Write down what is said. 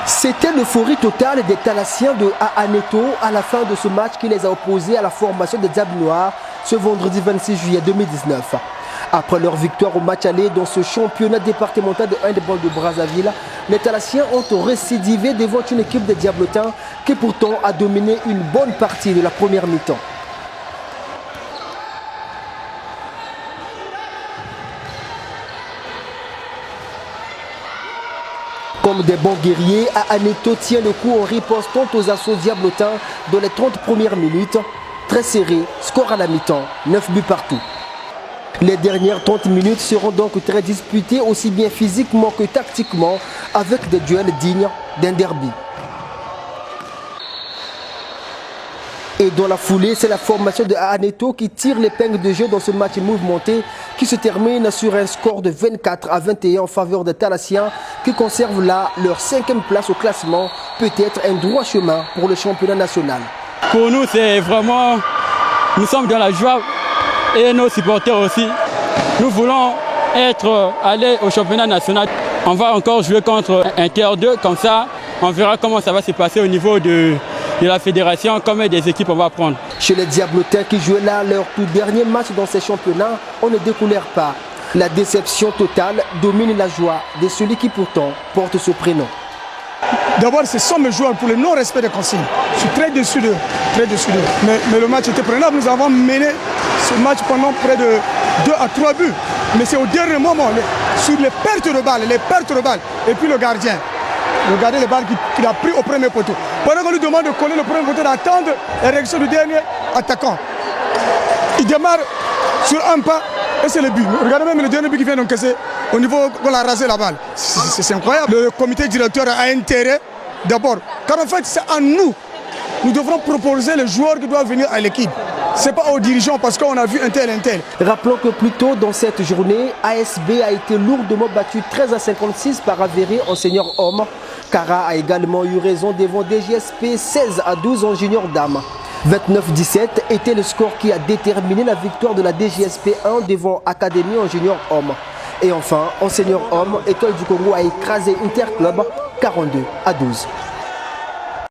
C'était l'euphorie totale des Thalassiens de Ahaneto à la fin de ce match qui les a opposés à la formation des Diables Noirs ce vendredi 26 juillet 2019. Après leur victoire au match aller dans ce championnat départemental de handball de Brazzaville, les Thalassiens ont récidivé devant une équipe des Diablotins qui pourtant a dominé une bonne partie de la première mi-temps. Comme des bons guerriers, Ahaneto tient le coup en ripostant aux assauts diablotins dans les 30 premières minutes. Très serré, score à la mi-temps, 9 buts partout. Les dernières 30 minutes seront donc très disputées aussi bien physiquement que tactiquement avec des duels dignes d'un derby. Et dans la foulée, c'est la formation de Ahaneto qui tire l'épingle de jeu dans ce match mouvementé qui se termine sur un score de 24-21 en faveur des Thalassiens qui conservent là leur 5e place au classement, peut-être un droit chemin pour le championnat national. Pour nous, c'est vraiment, nous sommes dans la joie et nos supporters aussi. Nous voulons aller au championnat national. On va encore jouer contre Inter 2, comme ça on verra comment ça va se passer au niveau de la fédération, combien des équipes on va prendre. Chez les Diablotins qui jouaient là leur tout dernier match dans ces championnats, on ne découlère pas. La déception totale domine la joie de celui qui pourtant porte ce prénom. D'abord, ce sont mes joueurs pour le non-respect des consignes. Je suis très déçu d'eux, très déçu d'eux. Mais le match était prenable. Nous avons mené ce match pendant près de 2 à 3 buts. Mais c'est au dernier moment, sur les pertes de balles, et puis le gardien les balles qu'il a pris au premier poteau. Pendant qu'on lui demande de coller le premier poteau, d'attendre la réaction du dernier attaquant. Il démarre sur un pas et c'est le but. Regardez même le dernier but qui vient d'encaisser au niveau qu'on a rasé la balle. C'est incroyable. Le comité directeur a intérêt d'abord, car en fait c'est à nous. Nous devrons proposer les joueurs qui doivent venir à l'équipe. Ce n'est pas aux dirigeants parce qu'on a vu un tel. Rappelons que plus tôt dans cette journée, ASB a été lourdement battu 13-56 par Avéré en senior homme. Kara a également eu raison devant DGSP 16-12 en junior dame. 29-17 était le score qui a déterminé la victoire de la DGSP 1 devant Académie en junior homme. Et enfin, en senior homme, Étoile du Congo a écrasé Interclub 42-12.